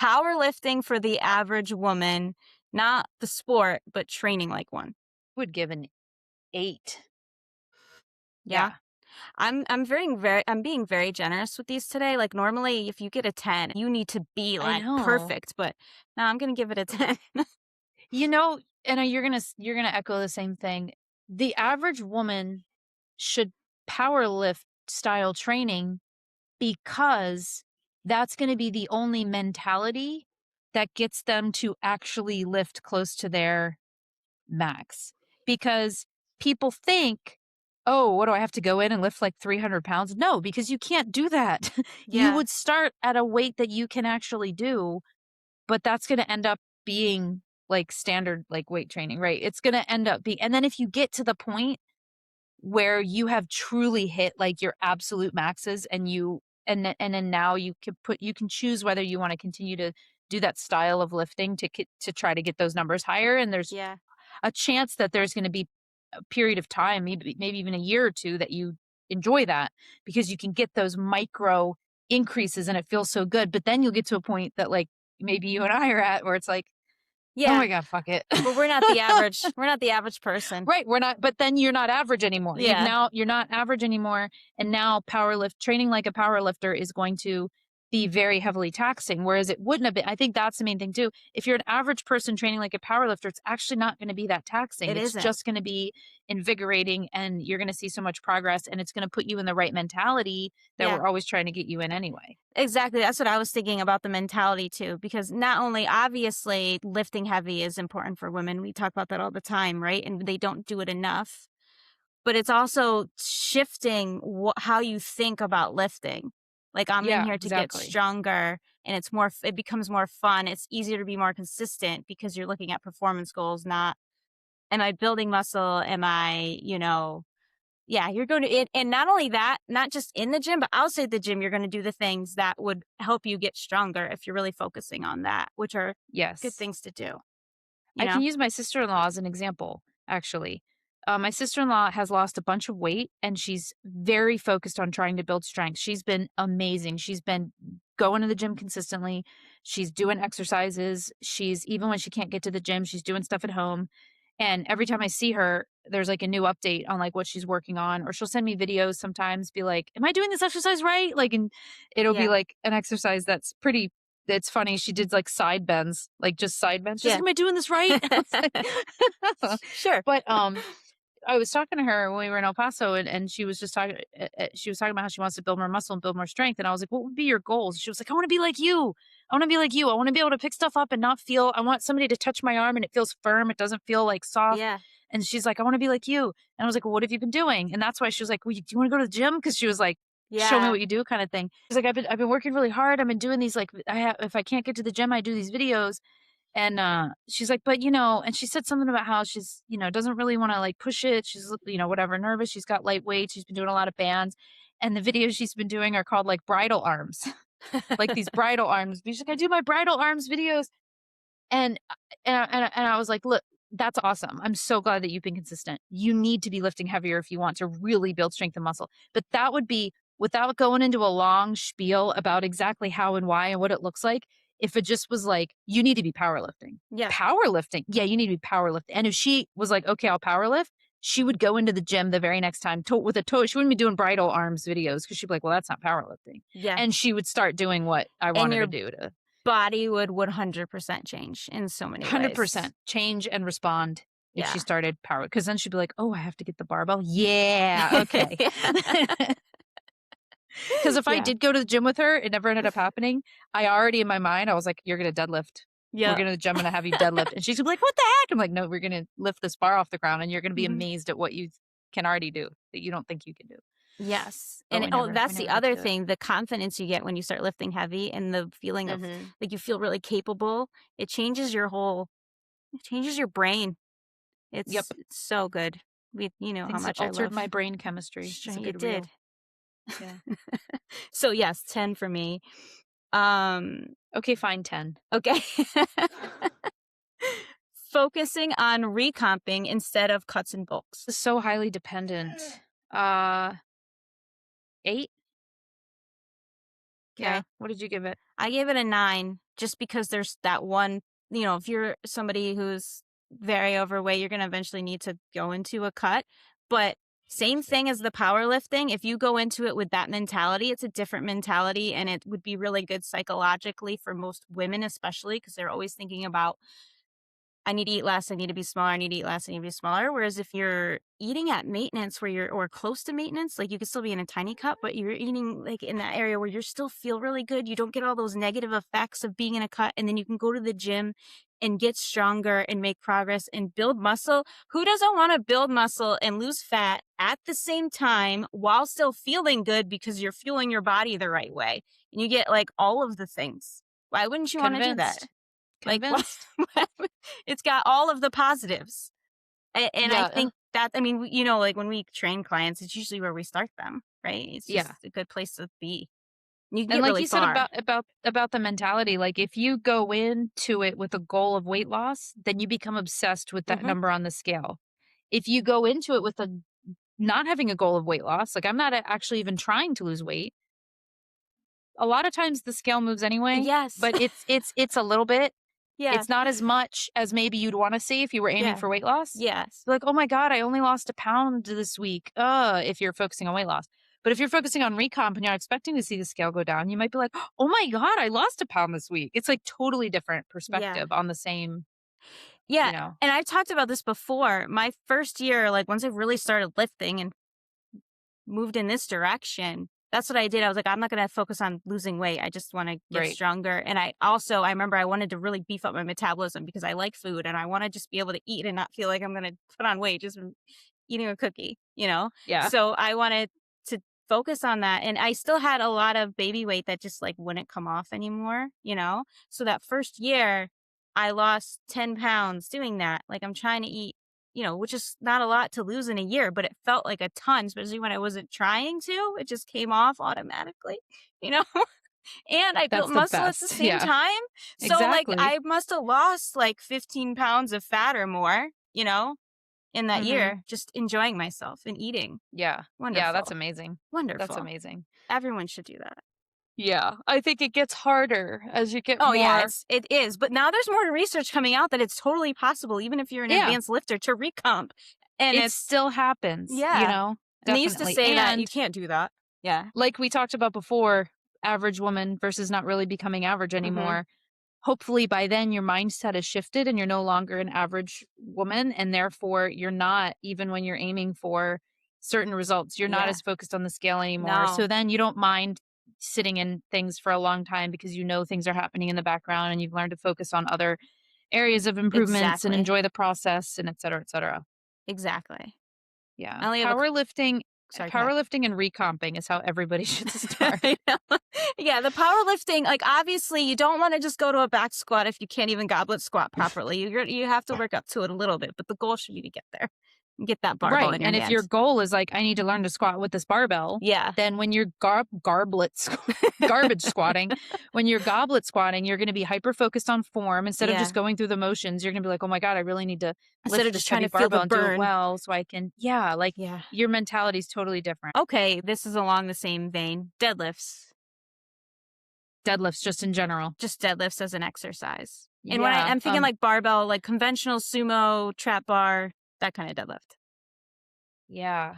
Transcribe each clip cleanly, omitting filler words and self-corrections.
Powerlifting for the average woman, not the sport, but training like one. Would give an 8. Yeah. Yeah. I'm being very generous with these today. Like normally if you get a 10, you need to be I like know. perfect, but no, I'm going to give it a 10. You know, and you're gonna echo the same thing. The average woman should power lift style training because that's gonna be the only mentality that gets them to actually lift close to their max. Because people think, "Oh, what do I have to go in and lift like 300 pounds?" No, because you can't do that. You Yeah. would start at a weight that you can actually do, but that's gonna end up being, like, standard, like, weight training, right? It's gonna end up being and then if you get to the point where you have truly hit, like, your absolute maxes and then now you can choose whether you wanna continue to do that style of lifting to try to get those numbers higher, and there's Yeah. a chance that there's gonna be a period of time, maybe even a year or 2 that you enjoy that because you can get those micro increases and it feels so good, but then you'll get to a point that, like, maybe you and I are at where it's like, "Oh Yeah. my god, fuck it." But we're not the average. We're not the average person. Right, we're not but then you're not average anymore. Yeah. You're not average anymore, and now training like a power lifter is going to be very heavily taxing, whereas it wouldn't have been. I think that's the main thing too. If you're an average person training like a power lifter, it's actually not gonna be that taxing. It It's isn't. just gonna be invigorating, and you're gonna see so much progress, and it's gonna put you in the right mentality that Yeah. we're always trying to get you in anyway. Exactly. That's what I was thinking about the mentality too, because not only obviously lifting heavy is important for women. We talk about that all the time, right? And they don't do it enough. But it's also shifting how you think about lifting. Like I'm in Yeah, here to get exactly. stronger and it becomes more fun. It's easier to be more consistent because you're looking at performance goals, not am I building muscle? Am I, yeah, you're going to it. And not only that, not just in the gym, but outside the gym, you're going to do the things that would help you get stronger if you're really focusing on that, which are good Yes. things to do, you I can know? use my sister-in-law as an example, actually. My sister-in-law has lost a bunch of weight and she's very focused on trying to build strength. She's been amazing. She's been going to the gym consistently. She's doing exercises. She's even when she can't get to the gym, she's doing stuff at home. And every time I see her, there's like a new update on like what she's working on, or she'll send me videos sometimes, be like, "Am I doing this exercise right?" Like, and it'll be Yeah. like an exercise that's pretty it's funny, she did, like, side bends, like, just side bends. She's like, Yeah. "Am I doing this right?" I was like Sure. but, I was talking to her when we were in El Paso, and she was just talking she was talking about how she wants to build more muscle and build more strength, and I was like, "What would be your goals?" She was like, "I wanna be like you. I wanna be like you. I wanna be able to pick stuff up and not feel I want somebody to touch my arm and it feels firm, it doesn't feel, like, soft." Yeah. And she's like, "I wanna be like you." And I was like, "Well, what have you been doing?" And that's why she was like, "Well, do you wanna go to the gym?" Because she was like, "Show me Yeah. what you do," kinda thing. She's like, "I've been working really hard. I've been doing these, like, if I can't get to the gym, I do these videos." And, she's like, "But, and she said something about how she's, doesn't really wanna, like, push it. She's, whatever, nervous. She's got light weights. She's been doing a lot of bands. And the videos she's been doing are called, like, bridal arms, like, these bridal arms. She's like, "I do my bridal arms videos." And, I was like, "Look, that's awesome. I'm so glad that you've been consistent. You need to be lifting heavier if you want to really build strength and muscle." But that would be without going into a long spiel about exactly how and why and what it looks like, if it just was like, "You need to be powerlifting." Yeah. Powerlifting? Yeah, you need to be powerlifting. And if she was like, "Okay, I'll powerlift," she would go into the gym the very next time with a toe. She wouldn't be doing bridal arms videos because she'd be like, "Well, that's not powerlifting." Yeah. And she would start doing what I And wanted to your do to body would 100% change in so many ways. 100% change and respond if she Yeah. started power because then she'd be like, "Oh, I have to get the barbell? Yeah, okay." Because if I Yeah. did go to the gym with her, it never ended up happening. I already in my mind, I was like, "You're gonna deadlift. We're Yeah. gonna the gym, I'm gonna have you deadlift." And she's gonna be like, "What the heck?" I'm like, "No, we're gonna lift this bar off the ground, and you're gonna be Mhm. amazed at what you can already do that you don't think you can do." Yes. But And we that's the never got to other do it. thing, the confidence you get when you start lifting heavy and the feeling of Mhm. like you feel really capable. It changes your brain. It's Yep. so good. You know how Things that much I altered love my brain chemistry is a it good did. reel. Yeah. So yes, 10 for me. Um, Okay, fine, 10. okay. Focusing on recomping instead of cuts and bulks. Is so highly dependent. Uh, 8? Yeah. Okay. What did you give it? I gave it a 9 just because there's that one, if you're somebody who's very overweight, you're going to eventually need to go into a cut. But same thing as the powerlifting. If you go into it with that mentality, it's a different mentality and it would be really good psychologically for most women, especially because they're always thinking about I need to eat less. I need to be smaller. I need to eat less. I need to be smaller. Whereas if you're eating at maintenance where or close to maintenance, like you could still be in a tiny cup, but you're eating like in that area where you still feel really good. You don't get all those negative effects of being in a cut. And then you can go to the gym and get stronger and make progress and build muscle. Who doesn't want to build muscle and lose fat at the same time while still feeling good because you're fueling your body the right way? And you get like all of the things. Why wouldn't you want to do that? Convinced. Like, what? Convinced. It's got all of the positives. And I Yeah. think that, I mean, like when we train clients, it's usually where we start them, right? It's Yeah. just a good place to be. You can And get like really you said far. about the mentality, like if you go into it with a goal of weight loss, then you become obsessed with that Hmm. number on the scale. If you go into it with a not having a goal of weight loss, like I'm not actually even trying to lose weight. A lot of times the scale moves anyway, Yes. but it's a little bit. Yeah. It's not as much as maybe you'd want to see if you were aiming Yeah. for weight loss. Yes. Like, "Oh my god, I only lost a pound this week." If you're focusing on weight loss. But if you're focusing on recomp and you're expecting to see the scale go down, you might be like, "Oh my god, I lost a pound this week." It's like totally different Yeah. perspective on the same, Yeah. you know. And I've talked about this before. My first year, like once I really started lifting and moved in this direction, that's what I did. I was like, I'm not going to focus on losing weight. I just want to get Right. stronger. And I remember I wanted to really beef up my metabolism because I like food and I want to just be able to eat and not feel like I'm going to put on weight just from eating a cookie. Yeah. So I wanted to focus on that. And I still had a lot of baby weight that just like wouldn't come off anymore. So that first year, I lost 10 pounds doing that. Like I'm trying to eat which is not a lot to lose in a year, but it felt like a ton, especially when I wasn't trying to. It just came off automatically, you know? And I built That's the muscle at the best. same Yeah. time. So, like, Exactly. I must have lost like 15 pounds of fat or more, in that Mhm. year, just enjoying myself and eating. Yeah. Yeah, that's Wonderful. amazing. That's Wonderful. amazing. Everyone should do that. Yeah. I think it gets harder as you get Oh yeah, more. it is. But now there's more research coming out that it's totally possible, even if you're an Yeah. advanced lifter, to recomp. And It it's still happens, yeah. And they used to definitely. say that you And can't do that. Yeah. like we talked about before, average woman versus not really becoming average Mhm. anymore. Hopefully by then your mindset has shifted and you're no longer an average woman. And therefore you're not, even when you're aiming for certain results, you're not Yeah. as focused on the scale anymore. So No. then you don't mind sitting in things for a long time because you know things are happening in the background and you've learned to focus on other areas of improvements and Exactly. enjoy the process and et cetera, et cetera. Exactly. Yeah. I only have a sorry, go ahead. Powerlifting and recomping is how everybody should start. I know. Yeah, the powerlifting, like, obviously, you don't wanna just go to a back squat if you can't even goblet squat properly. You have to work up to it a little bit, but the goal should be to get there and get that barbell Right. in your And if your hands. goal is like, I need to learn to squat with this barbell, Yeah. then when you're garbage squatting, when you're goblet squatting, you're going to be hyper focused on form instead of just Yeah. going through the motions. You're going to be like, oh my God, I really need to Instead lift of this just trying heavy to feel the barbell and do it burn. well so I can, yeah, like Yeah. your mentality is totally different. Okay, this is along the same vein. Deadlifts. Deadlifts just in general. Just deadlifts as an exercise. And when Yeah. I'm thinking like barbell, like conventional sumo, trap bar, that kind of deadlift. Yeah.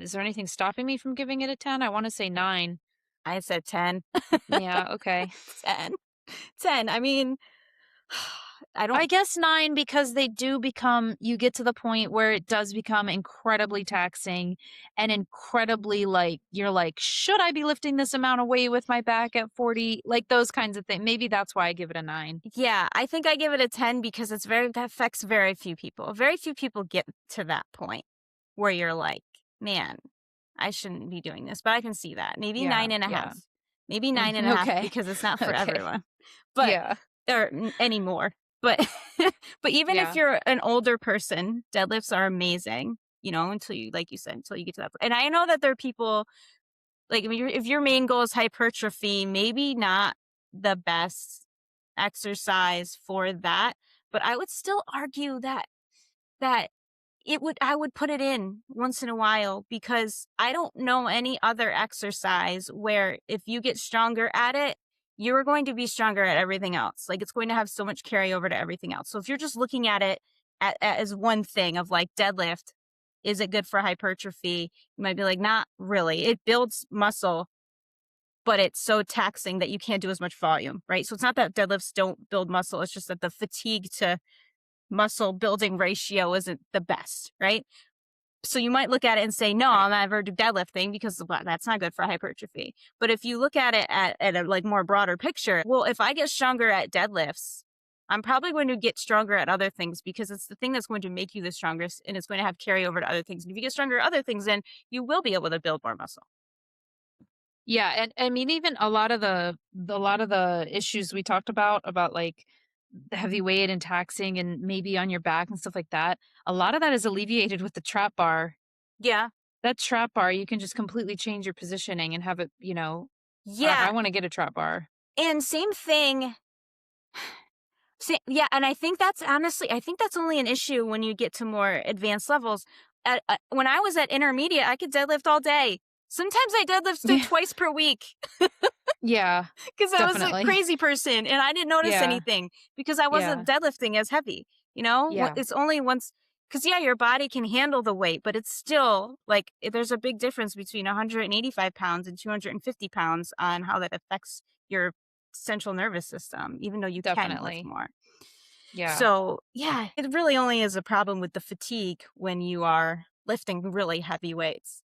Is there anything stopping me from giving it a 10? I want to say 9. I said 10. Yeah. Okay. 10. 10. I mean, I I don't, guess 9 because they do become you get to the point where it does become incredibly taxing and incredibly like you're like, "Should I be lifting this amount of weight with my back at 40?" Like those kinds of things. Maybe that's why I give it a 9. yeah, I think I give it a 10 because that affects very few people. Very few people get to that point where you're like, man, I shouldn't be doing this, but I can see that. Maybe Yeah, nine and a yeah. half. Maybe nine and a half Okay. because it's not for Okay. everyone, but, Yeah. or anymore. But, but even if Yeah. you're an older person, deadlifts are amazing, until you, like you said, until you get to that. And I know that there are people like, if your main goal is hypertrophy, maybe not the best exercise for that, but I would still argue that I would put it in once in a while because I don't know any other exercise where if you get stronger at it, you're going to be stronger at everything else. Like it's going to have so much carryover to everything else. So if you're just looking at it as one thing of like deadlift, is it good for hypertrophy? You might be like, not really. It builds muscle, but it's so taxing that you can't do as much volume, right? So it's not that deadlifts don't build muscle. It's just that the fatigue to muscle building ratio isn't the best, right? So you might look at it and say, no, Right. I'll never do deadlifting because that's not good for hypertrophy. But if you look at it at a like more broader picture, well, if I get stronger at deadlifts, I'm probably going to get stronger at other things because it's the thing that's going to make you the strongest and it's going to have carryover to other things. And if you get stronger at other things, then you will be able to build more muscle. Yeah, and I mean, even a lot of the issues we talked about like the heavy weight and taxing and maybe on your back and stuff like that, a lot of that is alleviated with the trap bar. Yeah. That trap bar, you can just completely change your positioning and have it, I Yeah. wanna get a trap bar. And same thing. Yeah, and I think that's honestly, I think that's only an issue when you get to more advanced levels. When I was at intermediate, I could deadlift all day. Sometimes I deadlifted Yeah. twice per week Yeah, because I was a definitely. crazy person and I didn't notice Yeah, anything because I wasn't yeah, deadlifting as heavy. You know, yeah, it's only once because yeah, your body can handle the weight, but it's still like there's a big difference between 185 pounds and 250 pounds on how that affects your central nervous system, even though you can lift definitely. more. Yeah. So, yeah, it really only is a problem with the fatigue when you are lifting really heavy weights.